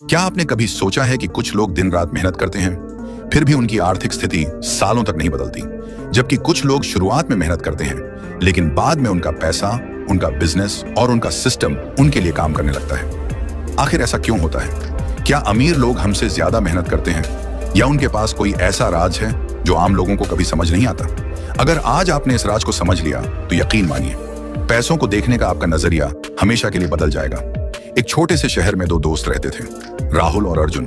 क्या आपने कभी सोचा है कि कुछ लोग दिन रात मेहनत करते हैं, फिर भी उनकी आर्थिक स्थिति सालों तक नहीं बदलती, जबकि कुछ लोग शुरुआत में मेहनत करते हैं लेकिन बाद में उनका पैसा, उनका बिजनेस और उनका सिस्टम उनके लिए काम करने लगता है। आखिर ऐसा क्यों होता है? क्या अमीर लोग हमसे ज्यादा मेहनत करते हैं या उनके पास कोई ऐसा राज है जो आम लोगों को कभी समझ नहीं आता? अगर आज आपने इस राज को समझ लिया तो यकीन मानिए, पैसों को देखने का आपका नजरिया हमेशा के लिए बदल जाएगा। एक छोटे से शहर में दो दोस्त रहते थे, राहुल और अर्जुन।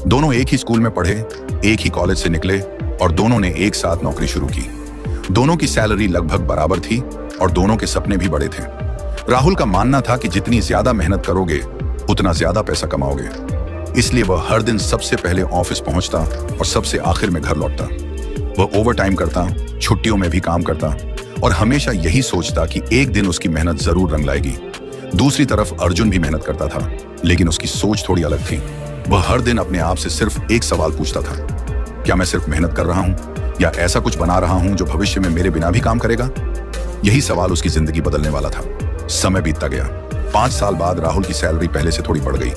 दोनों एक ही स्कूल में पढ़े, एक ही कॉलेज से निकले और दोनों ने एक साथ नौकरी शुरू की। दोनों की सैलरी लगभग बराबर थी और दोनों के सपने भी बड़े थे। राहुल का मानना था कि जितनी ज्यादा मेहनत करोगे उतना ज्यादा पैसा कमाओगे, इसलिए वह हर दिन सबसे पहले ऑफिस पहुंचता और सबसे आखिर में घर लौटता। वह ओवर टाइम करता, छुट्टियों में भी काम करता और हमेशा यही सोचता कि एक दिन उसकी मेहनत जरूर रंग लाएगी। दूसरी तरफ अर्जुन भी मेहनत करता था, लेकिन उसकी सोच थोड़ी अलग थी। वह हर दिन अपने आप से सिर्फ एक सवाल पूछता था, क्या मैं सिर्फ मेहनत कर रहा हूं या ऐसा कुछ बना रहा हूं जो भविष्य में मेरे बिना भी काम करेगा? यही सवाल उसकी जिंदगी बदलने वाला था। समय बीतता गया। 5 साल बाद राहुल की सैलरी पहले से थोड़ी बढ़ गई,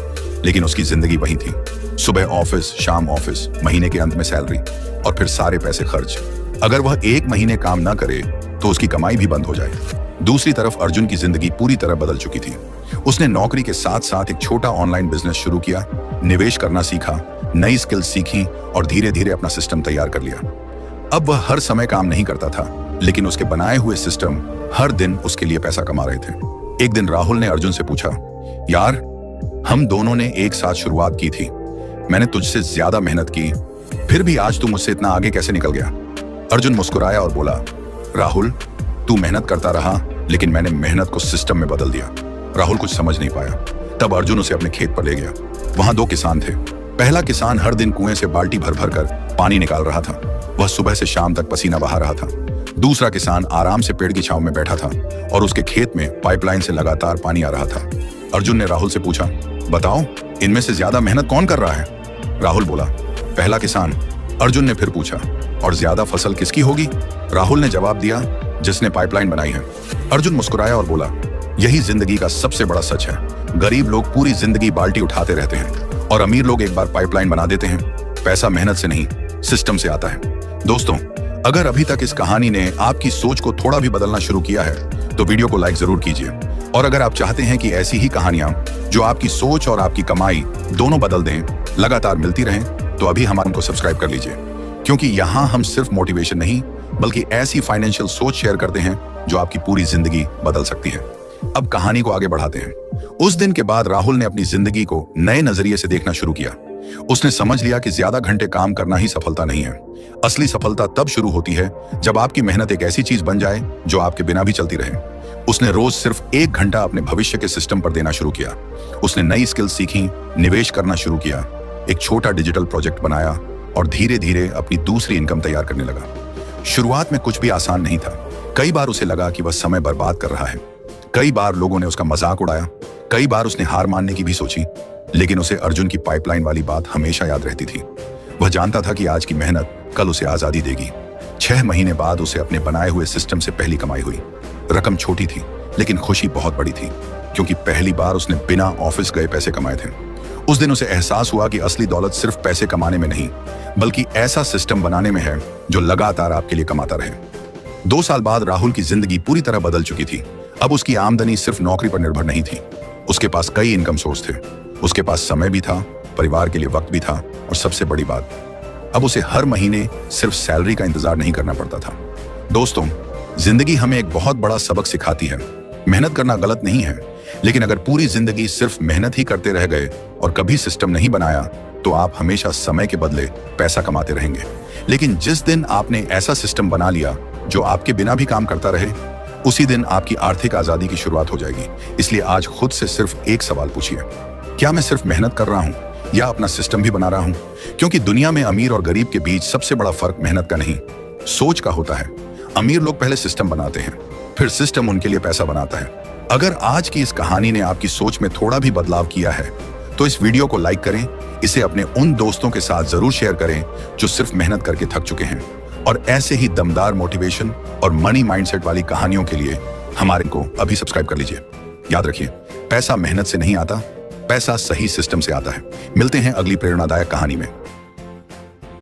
लेकिन उसकी जिंदगी वही थी। सुबह ऑफिस, शाम ऑफिस, महीने के अंत में सैलरी और फिर सारे पैसे खर्च। अगर वह 1 महीने काम ना करे तो उसकी कमाई भी बंद हो जाए। दूसरी तरफ अर्जुन की जिंदगी पूरी तरह बदल चुकी थी। उसने नौकरी के साथ साथ एक छोटा ऑनलाइन बिजनेस शुरू किया, निवेश करना सीखा, नई स्किल्स सीखी और धीरे धीरे अपना सिस्टम तैयार कर लिया। अब वह हर समय काम नहीं करता था, लेकिन उसके बनाए हुए सिस्टम हर दिन उसके लिए पैसा कमा रहे थे। एक दिन राहुल ने अर्जुन से पूछा, यार, हम दोनों ने एक साथ शुरुआत की थी। मैंने तुझसे ज्यादा मेहनत की, फिर भी आज तू मुझसे इतना आगे कैसे निकल गया? अर्जुन मुस्कुराया और बोला, राहुल, तू मेहनत करता रहा, लेकिन मैंने मेहनत को सिस्टम में बदल दिया। राहुल कुछ समझ नहीं पाया। तब अर्जुन उसे अपने खेत पर ले गया। वहां 2 किसान थे। पहला किसान हर दिन कुएं से बाल्टी भर भर कर पानी निकाल रहा था। वह सुबह से शाम तक पसीना बहा रहा था। दूसरा किसान आराम से पेड़ की छांव में बैठा था और उसके खेत में पाइपलाइन से लगातार पानी आ रहा था। अर्जुन ने राहुल से पूछा, बताओ, इनमें से ज्यादा मेहनत कौन कर रहा है? राहुल बोला, पहला किसान। अर्जुन ने फिर पूछा, और ज्यादा फसल किसकी होगी? राहुल ने जवाब दिया, जिसने पाइपलाइन बनाई है। अर्जुन मुस्कुराया और बोला, यही जिंदगी का सबसे बड़ा सच है। गरीब लोग पूरी जिंदगी बाल्टी उठाते रहते हैं और अमीर लोग एक बार पाइपलाइन बना देते हैं। पैसा मेहनत से नहीं, सिस्टम से आता है। दोस्तों, अगर अभी तक इस कहानी ने आपकी सोच को थोड़ा भी बदलना शुरू किया है तो वीडियो को लाइक जरूर कीजिए। और अगर आप चाहते हैं कि ऐसी ही कहानियां जो आपकी सोच और आपकी कमाई दोनों बदल दें, लगातार मिलती रहें, तो अभी हमारे को सब्सक्राइब कर लीजिए, क्योंकि यहाँ हम सिर्फ मोटिवेशन नहीं बल्कि ऐसी फाइनेंशियल सोच शेयर करते हैं जो आपकी पूरी जिंदगी बदल सकती है। अब कहानी को आगे बढ़ाते हैं। उस दिन के बाद राहुल ने अपनी जिंदगी को नए नजरिए से देखना शुरू किया। उसने समझ लिया कि ज्यादा घंटे काम करना ही सफलता नहीं है। असली सफलता तब शुरू होती है जब आपकी मेहनत एक ऐसी चीज बन जाए जो आपके बिना भी चलती रहे। उसने रोज सिर्फ 1 घंटा अपने भविष्य के सिस्टम पर देना शुरू किया। उसने नई स्किल्स सीखी, निवेश करना शुरू किया, एक छोटा डिजिटल प्रोजेक्ट बनाया और धीरे धीरे अपनी दूसरी इनकम तैयार करने लगा। शुरुआत में कुछ भी आसान नहीं था। कई बार उसे लगा कि वह समय बर्बाद कर रहा है। कई बार लोगों ने उसका मजाक उड़ाया। कई बार उसने हार मानने की भी सोची, लेकिन उसे अर्जुन की पाइपलाइन वाली बात हमेशा याद रहती थी। वह जानता था कि आज की मेहनत कल उसे आजादी देगी। 6 महीने बाद उसे अपने बनाए हुए सिस्टम से पहली कमाई हुई। रकम छोटी थी, लेकिन खुशी बहुत बड़ी थी, क्योंकि पहली बार उसने बिना ऑफिस गए पैसे कमाए थे। उस दिन उसे एहसास हुआ कि असली दौलत सिर्फ पैसे कमाने में नहीं, बल्कि ऐसा सिस्टम बनाने में है जो लगातार आपके लिए कमाता रहे। 2 साल बाद राहुल की जिंदगी पूरी तरह बदल चुकी थी। अब उसकी आमदनी सिर्फ नौकरी पर निर्भर नहीं थी। उसके पास कई इनकम सोर्स थे। उसके पास समय भी था, परिवार के लिए वक्त भी था, और सबसे बड़ी बात, अब उसे हर महीने सिर्फ सैलरी का इंतजार नहीं करना पड़ता था। दोस्तों, जिंदगी हमें एक बहुत बड़ा सबक सिखाती है। मेहनत करना गलत नहीं है, लेकिन अगर पूरी जिंदगी सिर्फ मेहनत ही करते रह गए और कभी सिस्टम नहीं बनाया तो आप हमेशा समय के बदले पैसा कमाते रहेंगे। लेकिन जिस दिन आपने ऐसा सिस्टम बना लिया जो आपके बिना भी काम करता रहे, उसी दिन आपकी आर्थिक आजादी की शुरुआत हो जाएगी। इसलिए आज खुद से सिर्फ एक सवाल पूछिए, क्या मैं सिर्फ मेहनत कर रहा हूं या अपना सिस्टम भी बना रहा हूं? क्योंकि दुनिया में अमीर और गरीब के बीच सबसे बड़ा फर्क मेहनत का नहीं, सोच का होता है। अमीर लोग पहले सिस्टम बनाते हैं, फिर सिस्टम उनके लिए पैसा बनाता है। अगर आज की इस कहानी ने आपकी सोच में थोड़ा भी बदलाव किया है तो इस वीडियो को लाइक करें, इसे अपने उन दोस्तों के साथ जरूर शेयर करें जो सिर्फ मेहनत करके थक चुके हैं। और ऐसे ही दमदार मोटिवेशन और मनी माइंडसेट वाली कहानियों के लिए हमारे को अभी सब्सक्राइब कर लीजिए। याद रखिए, पैसा मेहनत से नहीं आता, पैसा सही सिस्टम से आता है। मिलते हैं अगली प्रेरणादायक कहानी में।